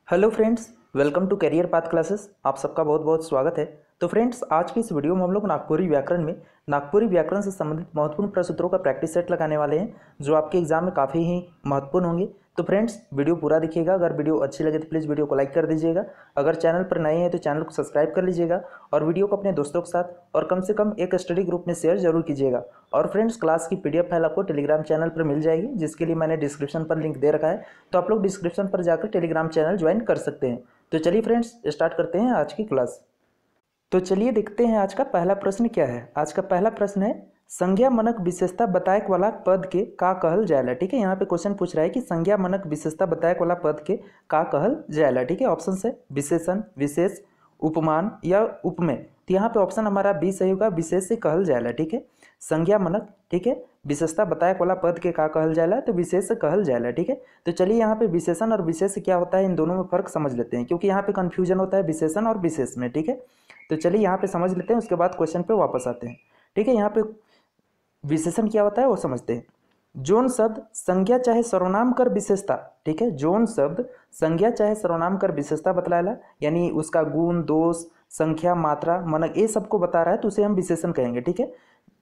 Hello friends, welcome to career path classes. आप सबका बहुत बहुत स्वागत है। तो फ्रेंड्स, आज की इस वीडियो में हम लोग नागपुरी व्याकरण से संबंधित महत्वपूर्ण प्रश्न उत्तरों का प्रैक्टिस सेट लगाने वाले हैं, जो आपके एग्जाम में काफ़ी ही महत्वपूर्ण होंगे। तो फ्रेंड्स, वीडियो पूरा देखिएगा। अगर वीडियो अच्छी लगे तो प्लीज़ वीडियो को लाइक कर दीजिएगा। अगर चैनल पर नए हैं तो चैनल को सब्सक्राइब कर लीजिएगा और वीडियो को अपने दोस्तों के साथ और कम से कम एक स्टडी ग्रुप में शेयर जरूर कीजिएगा। और फ्रेंड्स, क्लास की PDF फाइल आपको टेलीग्राम चैनल पर मिल जाएगी, जिसके लिए मैंने डिस्क्रिप्शन पर लिंक दे रखा है। तो आप लोग डिस्क्रिप्शन पर जाकर टेलीग्राम चैनल ज्वाइन कर सकते हैं। तो चलिए फ्रेंड्स, स्टार्ट करते हैं आज की क्लास। तो चलिए देखते हैं आज का पहला प्रश्न क्या है। आज का पहला प्रश्न है, संज्ञा मनक विशेषता बतायक वाला पद के का कहल जायला। ठीक है, यहाँ पे क्वेश्चन पूछ रहा है कि संज्ञा मनक विशेषता बतायक वाला पद के का कहल जायला। ठीक है, ऑप्शन है विशेषण, विशेष, उपमान या उपमेय। तो यहाँ पे ऑप्शन हमारा बी सही होगा, विशेष से कहल जायला। ठीक है, संज्ञा मनक, ठीक है, विशेषता बतायक वाला पद के का कहल जायला, तो विशेष से कहल जायला। ठीक है, तो चलिए यहाँ पे विशेषण और विशेष क्या होता है, इन दोनों में फर्क समझ लेते हैं, क्योंकि यहाँ पे कंफ्यूजन होता है विशेषण और विशेष में। ठीक है, तो चलिए यहाँ पे समझ लेते हैं, उसके बाद क्वेश्चन पे वापस आते हैं। ठीक है, यहाँ पे विशेषण क्या होता है वो समझते हैं। जोन शब्द संज्ञा चाहे सर्वनाम कर विशेषता, ठीक है, जोन शब्द संज्ञा चाहे सर्वनाम कर विशेषता बतलाएला, यानी उसका गुण, दोष, संख्या, मात्रा, मनक, ये सबको बता रहा है तो उसे हम विशेषण कहेंगे। ठीक है,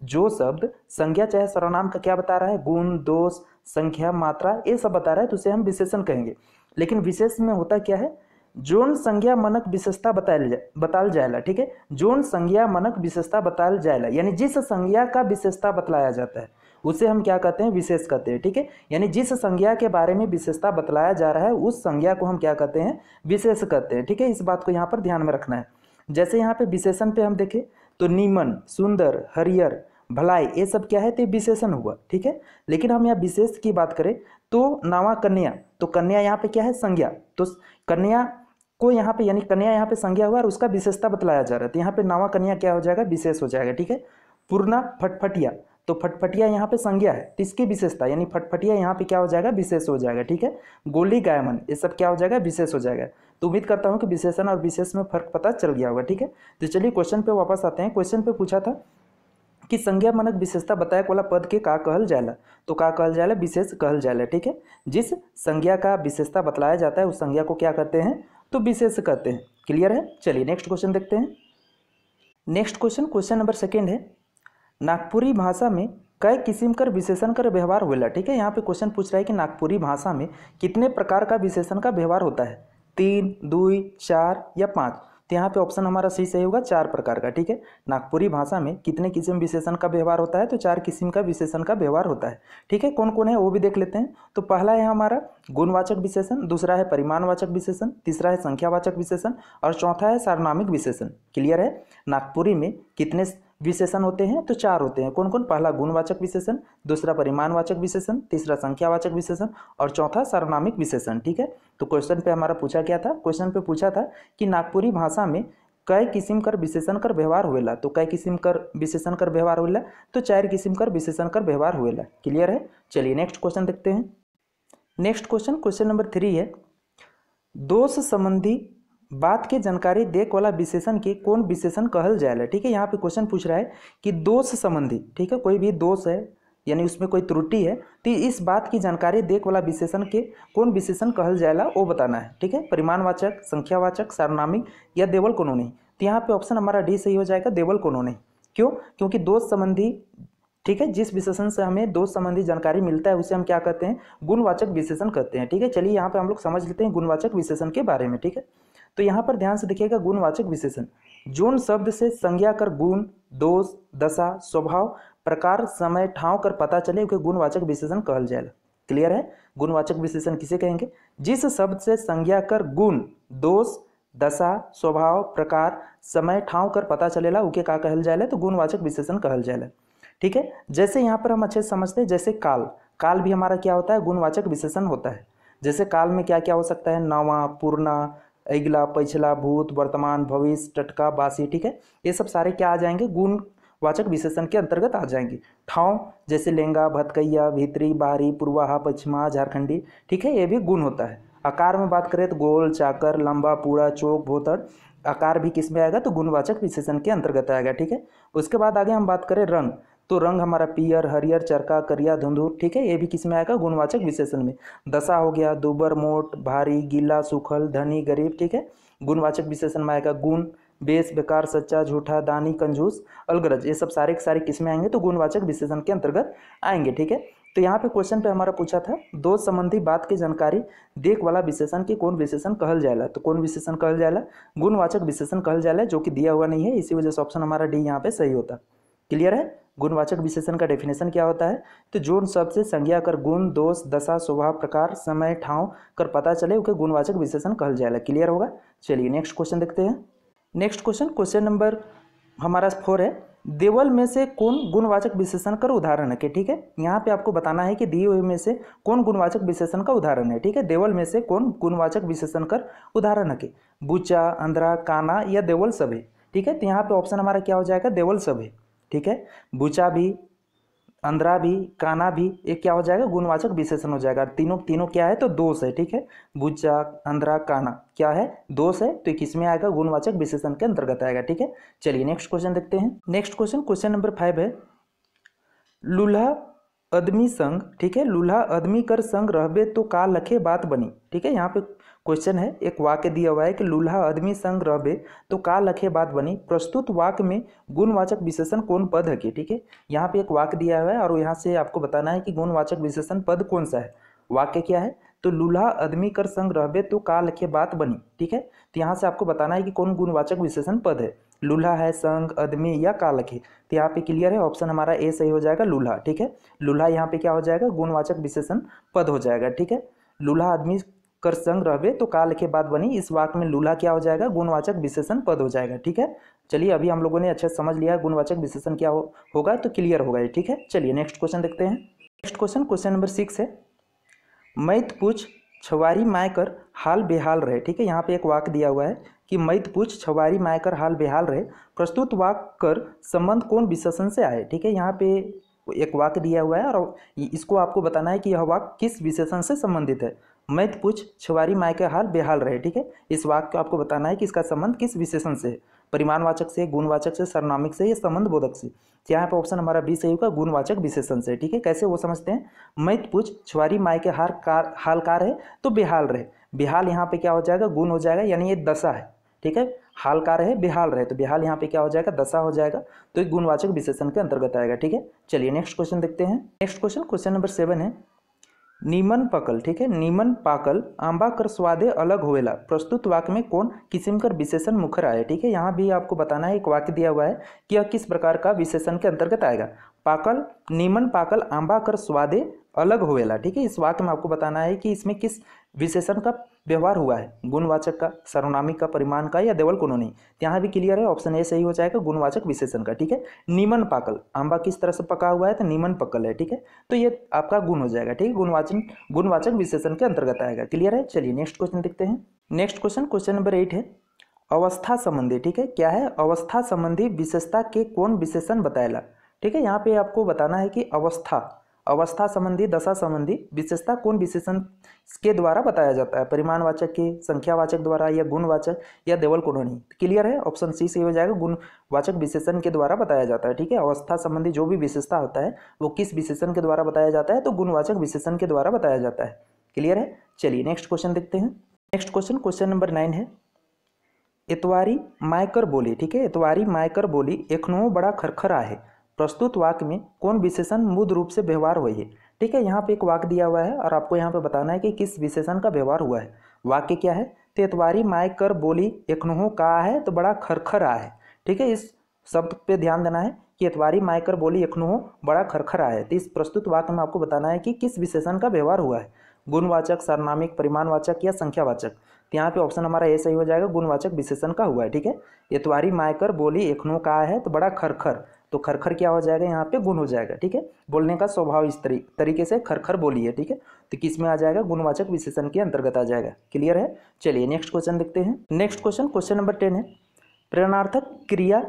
जो शब्द संज्ञा चाहे सर्वनाम का क्या बता रहा है, गुण, दोष, संख्या, मात्रा, ये सब बता रहा है तो उसे हम विशेषण कहेंगे। लेकिन विशेष में होता क्या है, जोन संज्ञा मनक विशेषता बताल जाएला। ठीक है, जोन संज्ञा मनक विशेषता बताल जाएला, यानी जिस संज्ञा का विशेषता बतलाया जाता है उसे हम क्या कहते हैं, विशेष कहते हैं। ठीक है, यानी जिस संज्ञा के बारे में विशेषता बतलाया जा रहा है उस संज्ञा को हम क्या कहते हैं, विशेष कहते हैं। ठीक है, इस बात को यहाँ पर ध्यान में रखना है। जैसे यहाँ पे विशेषण पे हम देखें तो नीमन, सुंदर, हरियर, भलाई, ये सब क्या है, तो विशेषण हुआ। ठीक है, लेकिन हम यहाँ विशेष की बात करें तो नावा कन्या, तो कन्या यहाँ पे क्या है, संज्ञा। तो कन्या को यहाँ पे, यानी कन्या यहाँ पे संज्ञा हुआ और उसका विशेषता बतलाया जा रहा है, तो यहाँ पे नावा कन्या क्या हो जाएगा, विशेष हो जाएगा। ठीक है, पूर्णा फटफटिया, तो फटफटिया यहाँ पे संज्ञा है, तो इसकी विशेषता यानी फटफटिया यहाँ पे क्या हो जाएगा, विशेष हो जाएगा। ठीक है, गोली, गायमन, ये सब क्या हो जाएगा, विशेष हो जाएगा। तो उम्मीद करता हूँ कि विशेषण और विशेष में फर्क पता चल गया होगा। ठीक है, तो चलिए क्वेश्चन पे वापस आते हैं। क्वेश्चन पे पूछा था कि संज्ञा मनक विशेषता बतायक वाला पद के का कहल जायला, तो का कहल जायला, विशेष कहल जायला। ठीक है, जिस संज्ञा का विशेषता बतलाया जाता है उस संज्ञा को क्या कहते हैं, तो विशेष कहते हैं। क्लियर है, चलिए नेक्स्ट क्वेश्चन देखते हैं। नेक्स्ट क्वेश्चन, क्वेश्चन नंबर 2 है, नागपुरी भाषा में कई किस्म कर विशेषण कर व्यवहार होला। ठीक है, यहाँ पे क्वेश्चन पूछ रहा है कि नागपुरी भाषा में कितने प्रकार का विशेषण का व्यवहार होता है, 3, 2, 4 या 5। तो यहाँ पे ऑप्शन हमारा सही होगा, 4 प्रकार का। ठीक है, नागपुरी भाषा में कितने किस्म विशेषण का व्यवहार होता है, तो 4 किस्म का विशेषण का व्यवहार होता है। ठीक है, कौन कौन है वो भी देख लेते हैं। तो पहला है हमारा गुणवाचक विशेषण, दूसरा है परिमाणवाचक विशेषण, तीसरा है संख्यावाचक विशेषण और चौथा है सार्वनामिक विशेषण। क्लियर है, नागपुरी में कितने विशेषण होते हैं, तो 4 होते हैं। कौन कौन, पहला गुणवाचक विशेषण, दूसरा परिमाणवाचक विशेषण, तीसरा संख्यावाचक विशेषण और चौथा सार्वनामिक विशेषण। ठीक है, तो क्वेश्चन पे हमारा पूछा क्या था, क्वेश्चन पे पूछा था कि नागपुरी भाषा में कई किस्म कर विशेषण कर व्यवहार हुएला, तो कई किस्म कर विशेषण कर व्यवहार हुएला, तो 4 किस्म कर विशेषण कर व्यवहार हुएला। क्लियर है, चलिए नेक्स्ट क्वेश्चन देखते हैं। नेक्स्ट क्वेश्चन, क्वेश्चन नंबर 3 है, दोष संबंधी बात के जानकारी देख वाला विशेषण के कौन विशेषण कहल जाएला। ठीक है, यहाँ पे क्वेश्चन पूछ रहा है कि दोष संबंधी, ठीक है, कोई भी दोष है यानी उसमें कोई त्रुटि है तो इस बात की जानकारी देख वाला विशेषण के कौन विशेषण कहल जाएला वो बताना है। ठीक है, परिमाणवाचक, संख्यावाचक, सार्वनामिक या देवल कोनोनी। तो यहाँ पे ऑप्शन हमारा डी सही हो जाएगा, देवल कोनोनी। क्यों, क्योंकि दोष संबंधी, ठीक है, जिस विशेषण से हमें दोष संबंधी जानकारी मिलता है उसे हम क्या कहते हैं, गुणवाचक विशेषण कहते हैं। ठीक है, चलिए यहाँ पे हम लोग समझ लेते हैं गुणवाचक विशेषण के बारे में। ठीक है, तो यहाँ पर ध्यान से देखिएगा, गुणवाचक विशेषण जोन शब्द से संज्ञा कर गुण, दोष, दशा, स्वभाव, प्रकार, समय, ठाव कर पता चले उसे गुणवाचक विशेषण कहल जाएगा। क्लियर है, गुणवाचक विशेषण किसे कहेंगे, जिस शब्द से संज्ञा कर गुण, दोष, दशा, स्वभाव, प्रकार, समय, ठाव कर पता चलेला उके का कहल जाएला, तो गुणवाचक विशेषण कहल जाएला। ठीक है, जैसे यहाँ पर हम अच्छे से समझते हैं, जैसे काल, काल भी हमारा क्या होता है, गुणवाचक विशेषण होता है। जैसे काल में क्या क्या हो सकता है, नवा, पूर्णा, अगला, पिछला, भूत, वर्तमान, भविष्य, टटका, बासी। ठीक है, ये सब सारे क्या आ जाएंगे, गुणवाचक विशेषण के अंतर्गत आ जाएंगे। ठाव, जैसे लेंगा, भतकैया, भीतरी, बाहरी, पूर्वाहा, पश्चिमा, झारखंडी। ठीक है, ये भी गुण होता है। आकार में बात करें तो गोल, चाकर, लंबा, पूरा, चौक, भोतड़, आकार भी किस में आएगा, तो गुणवाचक विशेषण के अंतर्गत आएगा। ठीक है, उसके बाद आगे हम बात करें रंग, तो रंग हमारा पियर, हरियर, चरका, करिया, धुंधुर, ठीक है, ये भी किस में आएगा? गुणवाचक विशेषण में। दशा हो गया दुबर, मोट, भारी, गीला, सूखल, धनी, गरीब, ठीक है, गुणवाचक विशेषण में आएगा। गुण, बेश, बेकार, सच्चा, झूठा, दानी, कंजूस, अलगरज, ये सब सारे के सारे किस में आएंगे? तो गुणवाचक विशेषण के अंतर्गत आएंगे, ठीक है। तो यहाँ पे क्वेश्चन पे हमारा पूछा था दो संबंधी बात की जानकारी देख वाला विशेषण की कौन विशेषण कहल जाएगा? तो कौन विशेषण कहल जाएगा? गुणवाचक विशेषण कहल जाएगा, जो कि दिया हुआ नहीं है, इसी वजह से ऑप्शन हमारा डी यहाँ पे सही होता। क्लियर है? गुणवाचक विशेषण का डेफिनेशन क्या होता है? तो जो शब्द से संज्ञा कर गुण, दोष, दशा, स्वभाव, प्रकार, समय, ठाव कर पता चले उसे गुणवाचक विशेषण कहल जाएगा। क्लियर होगा? चलिए नेक्स्ट क्वेश्चन देखते हैं। नेक्स्ट क्वेश्चन नंबर हमारा 4 है, देवल में से कौन गुणवाचक विशेषण का उदाहरण है? ठीक है, यहाँ पे आपको बताना है कि दिए हुए में से कौन गुणवाचक विशेषण का उदाहरण है। ठीक है, देवल में से कौन गुणवाचक विशेषण का उदाहरण है? बूचा, अंधरा, काना या देवल सब है। ठीक है, तो यहाँ पे ऑप्शन हमारा क्या हो जाएगा? देवल सब है। ठीक है, बूचा भी, अंधरा भी, काना भी, एक क्या हो जाएगा? गुणवाचक विशेषण हो जाएगा। तीनों क्या है? तो दोष है। ठीक है, बूचा, अंधरा, काना क्या है? दोष है, तो किस में आएगा? गुणवाचक विशेषण के अंतर्गत आएगा। ठीक है, चलिए नेक्स्ट क्वेश्चन देखते हैं। नेक्स्ट क्वेश्चन नंबर 5 है, लूल्हा आदमी संग, ठीक है, लूल्हा आदमी कर संग रहबे तो का लखे बात बनी। ठीक है, यहाँ पे क्वेश्चन है, एक वाक्य दिया हुआ है कि लूल्हा आदमी संग रहबे तो का लखे बात बनी। प्रस्तुत वाक्य में गुणवाचक विशेषण कौन पद है? ठीक है, यहाँ पे एक वाक्य दिया हुआ है और यहाँ से आपको बताना है कि गुणवाचक विशेषण पद कौन सा है। वाक्य क्या है? तो लूल्हा आदमी कर संग रहबे तो का लखे बात बनी। ठीक है, तो यहाँ से आपको बताना है कि कौन गुणवाचक विशेषण पद है। लूल्हा है, संग, आदमी या का लखे। तो यहाँ पे क्लियर है, ऑप्शन हमारा ए सही हो जाएगा, लूल्हा। ठीक है, लूल्हा यहाँ पे क्या हो जाएगा? गुणवाचक विशेषण पद हो जाएगा। ठीक है, लूल्हा आदमी कर संग रहबे तो का लखे बात बनी, इस वाक्य में लूल्हा क्या हो जाएगा? गुणवाचक विशेषण पद हो जाएगा। ठीक है, चलिए अभी हम लोगों ने अच्छे समझ लिया गुणवाचक विशेषण क्या होगा, तो क्लियर होगा ये। ठीक है, चलिए नेक्स्ट क्वेश्चन देखते हैं। नेक्स्ट क्वेश्चन नंबर 6 है, मैत पूछ छवारी माय कर हाल बेहाल रहे। ठीक है, यहाँ पे एक वाक्य दिया हुआ है कि मैत पूछ छवारी माय कर हाल बेहाल रहे। प्रस्तुत वाक्य कर संबंध कौन विशेषण से आए? ठीक है, यहाँ पे एक वाक्य दिया हुआ है और इसको आपको बताना है कि यह वाक्य किस विशेषण से संबंधित है। मैत पूछ छवारी माय के हाल बेहाल रहे। ठीक है, इस वाक्य को आपको बताना है कि इसका संबंध किस विशेषण से है। परिमाणवाचक से, गुणवाचक से, सर्वनामिक से या संबंध बोधक से। यहाँ पे ऑप्शन हमारा बी सही होगा, गुणवाचक विशेषण से। ठीक है, कैसे वो समझते हैं। मैत पूछ छवारी माय के हाल का रहे तो बेहाल रहे। बेहाल यहाँ पे क्या हो जाएगा? गुण हो जाएगा, यानी ये दशा है। ठीक है, हाल का रहे, बेहाल रहे, तो बेहाल यहाँ पे क्या हो जाएगा? दशा हो जाएगा, तो एक गुणवाचक विशेषण के अंतर्गत आएगा। ठीक है, चलिए नेक्स्ट क्वेश्चन देखते हैं। नेक्स्ट क्वेश्चन नंबर 7 है, नीमन पकल। ठीक है, नीमन पाकल आंबा कर स्वादे अलग होवेला। प्रस्तुत वाक्य में कौन किस्म कर विशेषण मुखर आए? ठीक है, यहाँ भी आपको बताना है, एक वाक्य दिया हुआ है कि यह किस प्रकार का विशेषण के अंतर्गत आएगा। पाकल, नीमन पाकल आंबा कर स्वादे अलग होवेला। ठीक है, इस वाक्य में आपको बताना है कि इसमें किस विशेषण का व्यवहार हुआ है। गुणवाचक का, सर्वनामिक का, परिमाण का या देवल कोनो नहीं। यहाँ भी क्लियर है, ऑप्शन ए सही हो जाएगा, गुणवाचक विशेषण का। ठीक है, नीमन पाकल, आंबा किस तरह से पका हुआ है? तो नीमन पकल है। ठीक है, तो ये आपका गुण हो जाएगा। ठीक है, गुणवाचक विशेषण के अंतर्गत आएगा। क्लियर है, चलिए नेक्स्ट क्वेश्चन देखते हैं। नेक्स्ट क्वेश्चन नंबर 8 है, अवस्था संबंधी। ठीक है, क्या है? अवस्था संबंधी विशेषता के कौन विशेषण बताएगा? ठीक है, यहाँ पे आपको बताना है कि अवस्था संबंधी, दशा संबंधी विशेषता कौन विशेषण के द्वारा बताया जाता है। परिमाणवाचक के, संख्यावाचक द्वारा या गुणवाचक या देवल कोनो नहीं। क्लियर है, ऑप्शन सी सही हो जाएगा, गुणवाचक विशेषण के द्वारा बताया जाता है। ठीक है, अवस्था संबंधी जो भी विशेषता होता है वो किस विशेषण के द्वारा बताया जाता है? तो गुणवाचक विशेषण के द्वारा बताया जाता है। क्लियर है, चलिए नेक्स्ट क्वेश्चन देखते हैं। नेक्स्ट क्वेश्चन नंबर 9 है, इतवारी मायकर बोली। ठीक है, इतवारी मायकर बोली एखनो बड़ा खरखरा है। प्रस्तुत वाक्य में कौन विशेषण मूल रूप से व्यवहार हुई है? ठीक है, यहाँ पे एक वाक्य दिया हुआ है और आपको यहाँ पे बताना है कि किस विशेषण का व्यवहार हुआ है। वाक्य क्या है? तो इतवारी मायकर बोली एखनो का है तो बड़ा खरखरा है। ठीक है, इस शब्द पे ध्यान देना है कि इतवारी मायकर बोली एखनो बड़ा खरखरा है। तो इस प्रस्तुत वाक्य में आपको बताना है कि किस विशेषण का व्यवहार हुआ है। गुणवाचक, सर्वनामिक, परिमाणवाचक या संख्यावाचक। तो यहाँ पे ऑप्शन हमारा ए सही हो जाएगा, गुणवाचक विशेषण का हुआ है। ठीक है, इतवारी मायकर बोली एखनो का है तो बड़ा खरखर, तो खरखर क्या हो जाएगा? यहाँ पे गुण हो जाएगा। ठीक है, बोलने का स्वभाव इस तरीके से खरखर बोली है। ठीक है, तो किस में आ जाएगा? गुणवाचक विशेषण के अंतर्गत आ जाएगा। क्लियर है, चलिए नेक्स्ट क्वेश्चन देखते हैं। नेक्स्ट क्वेश्चन नंबर 10 है, प्रेरणार्थक क्रिया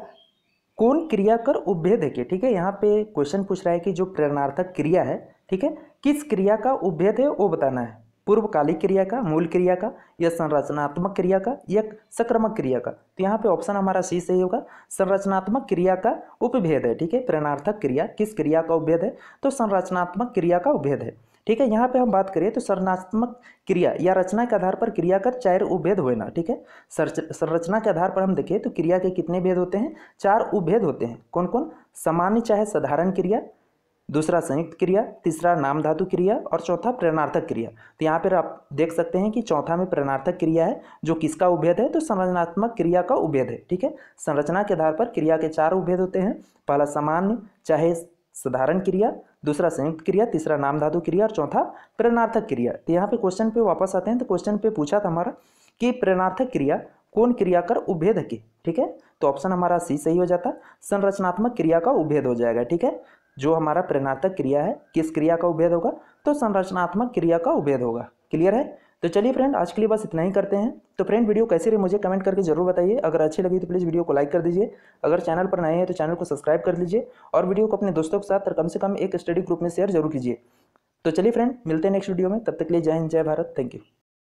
कौन क्रिया कर उपभेद है के? ठीक है, यहाँ पे क्वेश्चन पूछ रहा है कि जो प्रेरणार्थक क्रिया है, ठीक है, किस क्रिया का उपभेद है वो बताना है। पूर्वकालिक क्रिया का, मूल क्रिया का, या संरचनात्मक क्रिया का, या सक्रमक क्रिया का। तो यहाँ पे ऑप्शन हमारा सी सही होगा, संरचनात्मक क्रिया का उपभेद है। ठीक है, प्रेरणार्थक क्रिया किस क्रिया का उपभेद है? तो संरचनात्मक क्रिया का उपभेद है। ठीक है, यहाँ पे हम बात करें तो संरचनात्मक क्रिया या रचना के आधार पर क्रिया का 4 उपभेद होना। ठीक है, संरचना के आधार पर हम देखें तो क्रिया के कितने भेद होते हैं? 4 उपभेद होते हैं। कौन कौन? सामान्य चाहे साधारण क्रिया, दूसरा संयुक्त क्रिया, तीसरा नाम धातु क्रिया, और चौथा प्रेरणार्थक क्रिया। तो यहाँ पर आप देख सकते हैं कि चौथा में प्रेरणार्थक क्रिया है, जो किसका उपभेद है? तो संरचनात्मक क्रिया का उपभेद है। ठीक है, संरचना के आधार पर क्रिया के 4 उपभेद होते हैं। पहला सामान्य चाहे साधारण क्रिया, दूसरा संयुक्त क्रिया, तीसरा नाम धातु क्रिया, और चौथा प्रेरणार्थक क्रिया। तो यहाँ पे क्वेश्चन पे वापस आते हैं। तो क्वेश्चन पे पूछा था हमारा कि प्रेरणार्थक क्रिया कौन क्रिया कर उपभेद है की? ठीक है, तो ऑप्शन हमारा सी सही हो जाता, संरचनात्मक क्रिया का उपभेद हो जाएगा। ठीक है, जो हमारा प्रेरणार्थक क्रिया है किस क्रिया का उपभेद होगा? तो संरचनात्मक क्रिया का उपभेद होगा। क्लियर है? तो चलिए फ्रेंड, आज के लिए बस इतना ही करते हैं। तो फ्रेंड, वीडियो कैसी रही मुझे कमेंट करके जरूर बताइए। अगर अच्छी लगी तो प्लीज़ वीडियो को लाइक कर दीजिए। अगर चैनल पर नए हैं तो चैनल को सब्सक्राइब कर लीजिए, और वीडियो को अपने दोस्तों के साथ और कम से कम एक स्टडी ग्रुप में शेयर जरूर कीजिए। तो चलिए फ्रेंड, मिलते हैं नेक्स्ट वीडियो में। तब तक के लिए जय हिंद, जय भारत, थैंक यू।